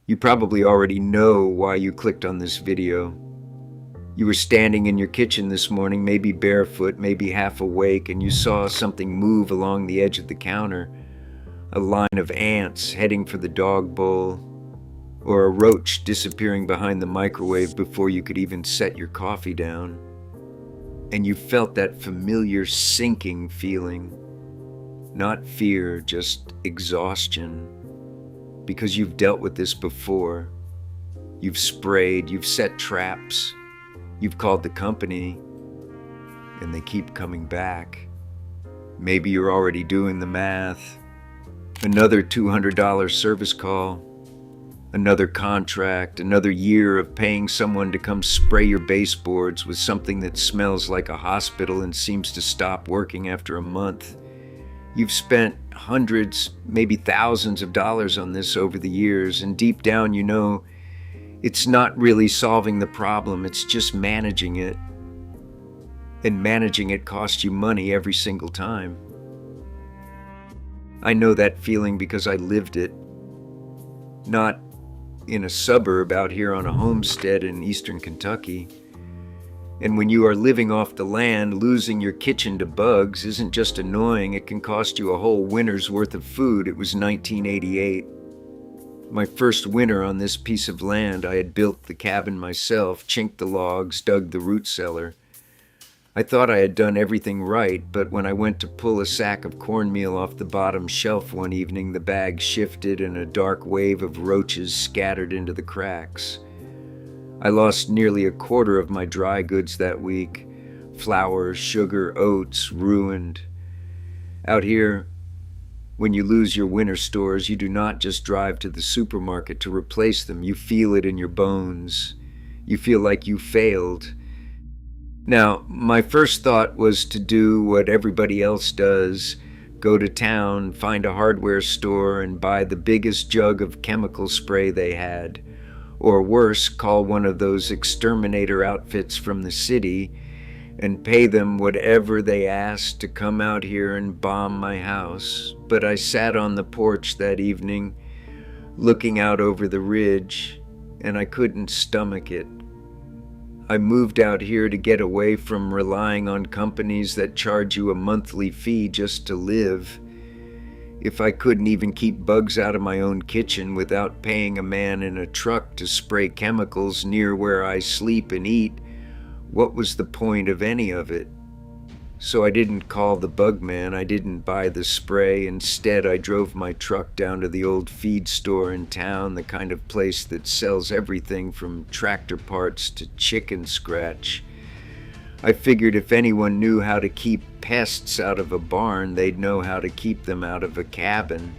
You probably already know why you clicked on this video. You were standing in your kitchen this morning, maybe barefoot, maybe half awake, and you saw something move along the edge of the counter. A line of ants heading for the dog bowl, or a roach disappearing behind the microwave before you could even set your coffee down. And you felt that familiar sinking feeling. Not fear, just exhaustion. Because you've dealt with this before. You've sprayed, you've set traps, you've called the company, and they keep coming back. Maybe you're already doing the math. Another $200 service call, another contract, another year of paying someone to come spray your baseboards with something that smells like a hospital and seems to stop working after a month. You've spent hundreds, maybe thousands of dollars on this over the years, and deep down you know it's not really solving the problem, it's just managing it. And managing it costs you money every single time. I know that feeling because I lived it. Not in a suburb out here on a homestead in eastern Kentucky. And when you are living off the land, losing your kitchen to bugs isn't just annoying, it can cost you a whole winter's worth of food. It was 1988. My first winter on this piece of land. I had built the cabin myself, chinked the logs, dug the root cellar. I thought I had done everything right, but when I went to pull a sack of cornmeal off the bottom shelf one evening, the bag shifted and a dark wave of roaches scattered into the cracks. I lost nearly a quarter of my dry goods that week. Flour, sugar, oats, ruined. Out here, when you lose your winter stores, you do not just drive to the supermarket to replace them. You feel it in your bones. You feel like you failed. Now, my first thought was to do what everybody else does. Go to town, find a hardware store, and buy the biggest jug of chemical spray they had. Or worse, call one of those exterminator outfits from the city and pay them whatever they asked to come out here and bomb my house. But I sat on the porch that evening, looking out over the ridge, and I couldn't stomach it. I moved out here to get away from relying on companies that charge you a monthly fee just to live. If I couldn't even keep bugs out of my own kitchen without paying a man in a truck to spray chemicals near where I sleep and eat, what was the point of any of it? So I didn't call the bug man, I didn't buy the spray. Instead, I drove my truck down to the old feed store in town, the kind of place that sells everything from tractor parts to chicken scratch. I figured if anyone knew how to keep pests out of a barn, they'd know how to keep them out of a cabin.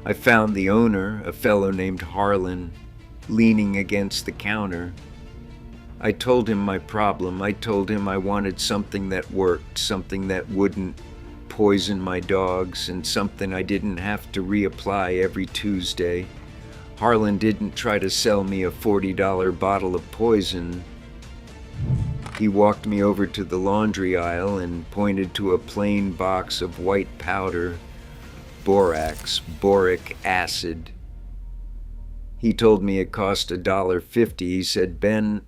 I found the owner, a fellow named Harlan, leaning against the counter. I told him my problem. I told him I wanted something that worked, something that wouldn't poison my dogs, and something I didn't have to reapply every Tuesday. Harlan didn't try to sell me a $40 bottle of poison. He walked me over to the laundry aisle and pointed to a plain box of white powder, borax, boric acid. He told me it cost $1.50. He said, "Ben,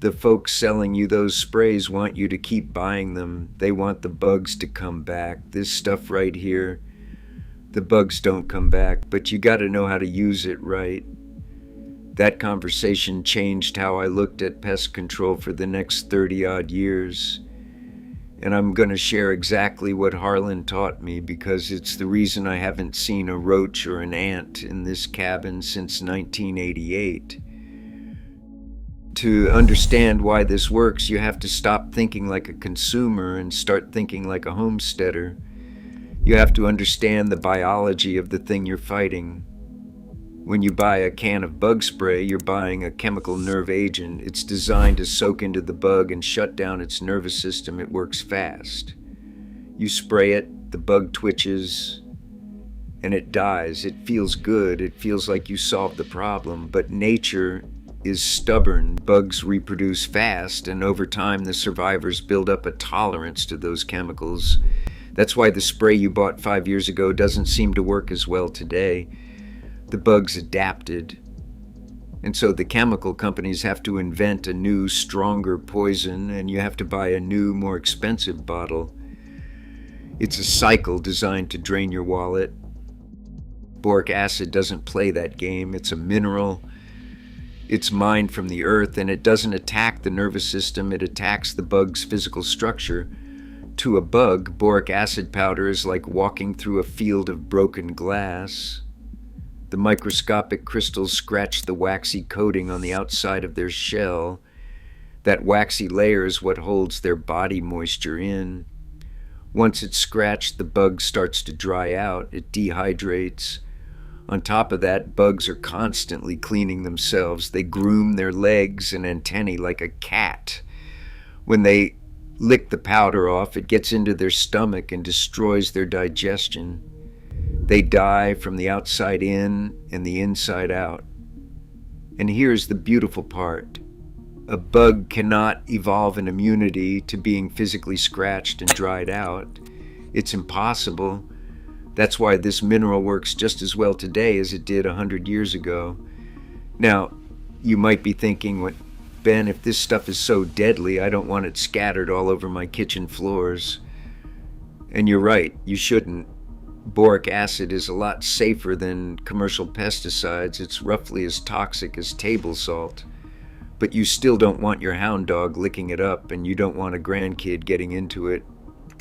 the folks selling you those sprays want you to keep buying them. They want the bugs to come back. This stuff right here, the bugs don't come back, but you gotta know how to use it right." That conversation changed how I looked at pest control for the next 30-odd years. And I'm gonna share exactly what Harlan taught me because it's the reason I haven't seen a roach or an ant in this cabin since 1988. To understand why this works, you have to stop thinking like a consumer and start thinking like a homesteader. You have to understand the biology of the thing you're fighting. When you buy a can of bug spray, you're buying a chemical nerve agent. It's designed to soak into the bug and shut down its nervous system. It works fast. You spray it, the bug twitches, and it dies. It feels good. It feels like you solved the problem. But nature is stubborn. Bugs reproduce fast, and over time the survivors build up a tolerance to those chemicals. That's why the spray you bought 5 years ago doesn't seem to work as well today. The bugs adapted. And so the chemical companies have to invent a new, stronger poison, and you have to buy a new, more expensive bottle. It's a cycle designed to drain your wallet. Boric acid doesn't play that game. It's a mineral. It's mined from the earth, and it doesn't attack the nervous system. It attacks the bug's physical structure. To a bug, boric acid powder is like walking through a field of broken glass. The microscopic crystals scratch the waxy coating on the outside of their shell. That waxy layer is what holds their body moisture in. Once it's scratched, the bug starts to dry out. It dehydrates. On top of that, bugs are constantly cleaning themselves. They groom their legs and antennae like a cat. When they lick the powder off, it gets into their stomach and destroys their digestion. They die from the outside in and the inside out. And here's the beautiful part. A bug cannot evolve an immunity to being physically scratched and dried out. It's impossible. That's why this mineral works just as well today as it did 100 years ago. Now, you might be thinking, Ben, if this stuff is so deadly, I don't want it scattered all over my kitchen floors. And you're right, you shouldn't. Boric acid is a lot safer than commercial pesticides. It's roughly as toxic as table salt. But you still don't want your hound dog licking it up, and you don't want a grandkid getting into it.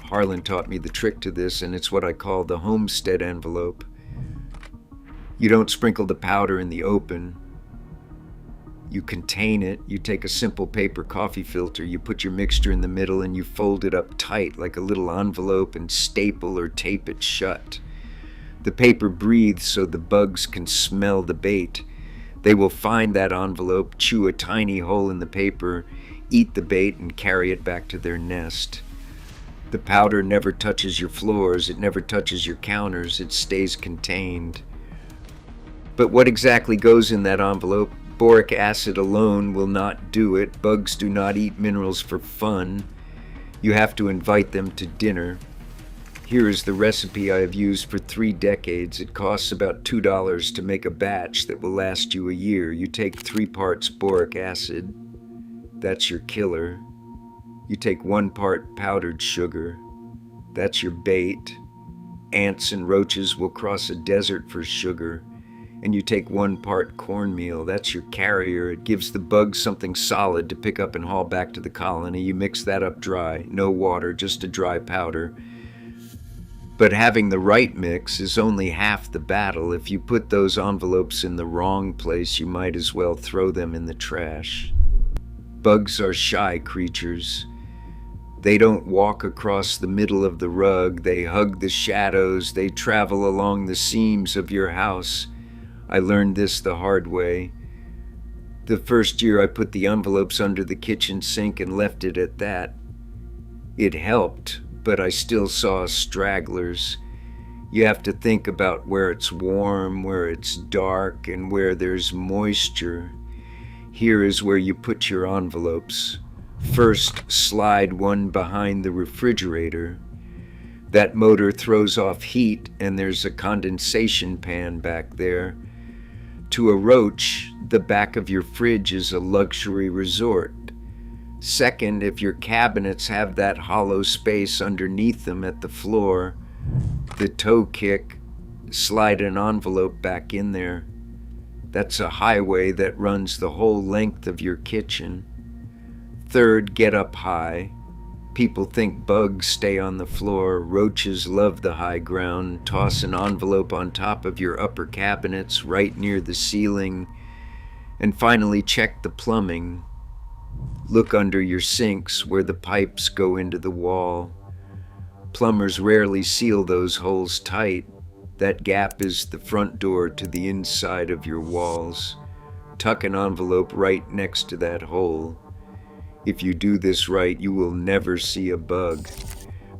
Harlan taught me the trick to this, and it's what I call the homestead envelope. You don't sprinkle the powder in the open. You contain it. You take a simple paper coffee filter, you put your mixture in the middle, and you fold it up tight like a little envelope and staple or tape it shut. The paper breathes so the bugs can smell the bait. They will find that envelope, chew a tiny hole in the paper, eat the bait, and carry it back to their nest. The powder never touches your floors, it never touches your counters, it stays contained. But what exactly goes in that envelope? Boric acid alone will not do it. Bugs do not eat minerals for fun. You have to invite them to dinner. Here is the recipe I have used for 3 decades. It costs about $2 to make a batch that will last you a year. You take 3 parts boric acid. That's your killer. You take 1 part powdered sugar. That's your bait. Ants and roaches will cross a desert for sugar. And you take 1 part cornmeal. That's your carrier. It gives the bugs something solid to pick up and haul back to the colony. You mix that up dry. No water, just a dry powder. But having the right mix is only half the battle. If you put those envelopes in the wrong place, you might as well throw them in the trash. Bugs are shy creatures. They don't walk across the middle of the rug. They hug the shadows. They travel along the seams of your house. I learned this the hard way. The first year I put the envelopes under the kitchen sink and left it at that. It helped, but I still saw stragglers. You have to think about where it's warm, where it's dark, and where there's moisture. Here is where you put your envelopes. First, slide one behind the refrigerator. That motor throws off heat, and there's a condensation pan back there. To a roach, the back of your fridge is a luxury resort. Second, if your cabinets have that hollow space underneath them at the floor, the toe kick, slide an envelope back in there. That's a highway that runs the whole length of your kitchen. Third, get up high. People think bugs stay on the floor. Roaches love the high ground. Toss an envelope on top of your upper cabinets, right near the ceiling. And finally, check the plumbing. Look under your sinks where the pipes go into the wall. Plumbers rarely seal those holes tight. That gap is the front door to the inside of your walls. Tuck an envelope right next to that hole. If you do this right, you will never see a bug,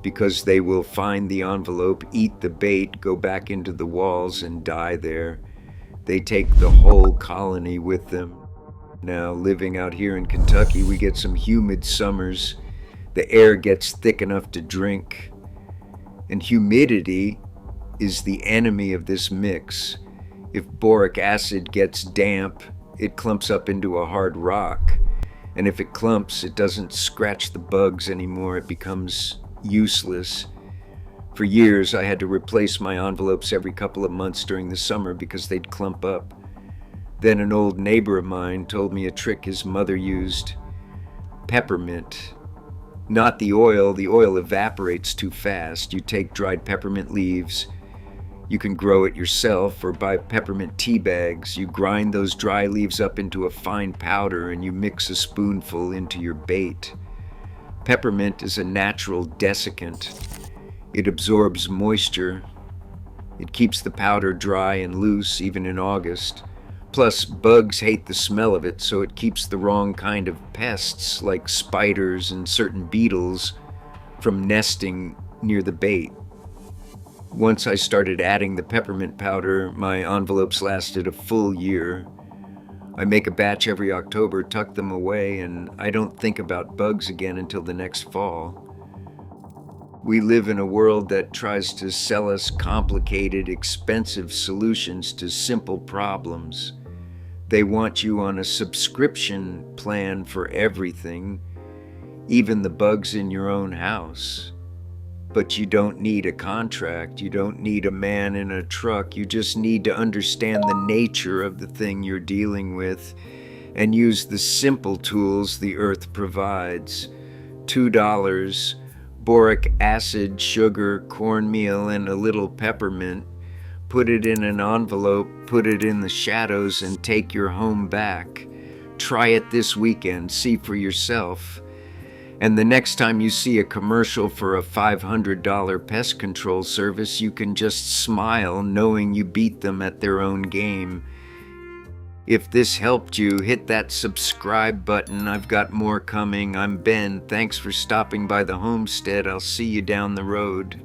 because they will find the envelope, eat the bait, go back into the walls, and die there. They take the whole colony with them. Now, living out here in Kentucky, we get some humid summers. The air gets thick enough to drink. And humidity is the enemy of this mix. If boric acid gets damp it clumps up into a hard rock. And if it clumps, it doesn't scratch the bugs anymore. It becomes useless. For years, I had to replace my envelopes every couple of months during the summer because they'd clump up. Then an old neighbor of mine told me a trick his mother used. Peppermint. Not the oil evaporates too fast. You take dried peppermint leaves. You can grow it yourself or buy peppermint tea bags. You grind those dry leaves up into a fine powder and you mix a spoonful into your bait. Peppermint is a natural desiccant. It absorbs moisture. It keeps the powder dry and loose even in August. Plus, bugs hate the smell of it, so it keeps the wrong kind of pests, like spiders and certain beetles, from nesting near the bait. Once I started adding the peppermint powder, my envelopes lasted a full year. I make a batch every October, tuck them away, and I don't think about bugs again until the next fall. We live in a world that tries to sell us complicated, expensive solutions to simple problems. They want you on a subscription plan for everything, even the bugs in your own house. But you don't need a contract. You don't need a man in a truck. You just need to understand the nature of the thing you're dealing with and use the simple tools the earth provides. $2, boric acid, sugar, cornmeal, and a little peppermint. Put it in an envelope, put it in the shadows, and take your home back. Try it this weekend, see for yourself. And the next time you see a commercial for a $500 pest control service, you can just smile knowing you beat them at their own game. If this helped you, hit that subscribe button. I've got more coming. I'm Ben. Thanks for stopping by the homestead. I'll see you down the road.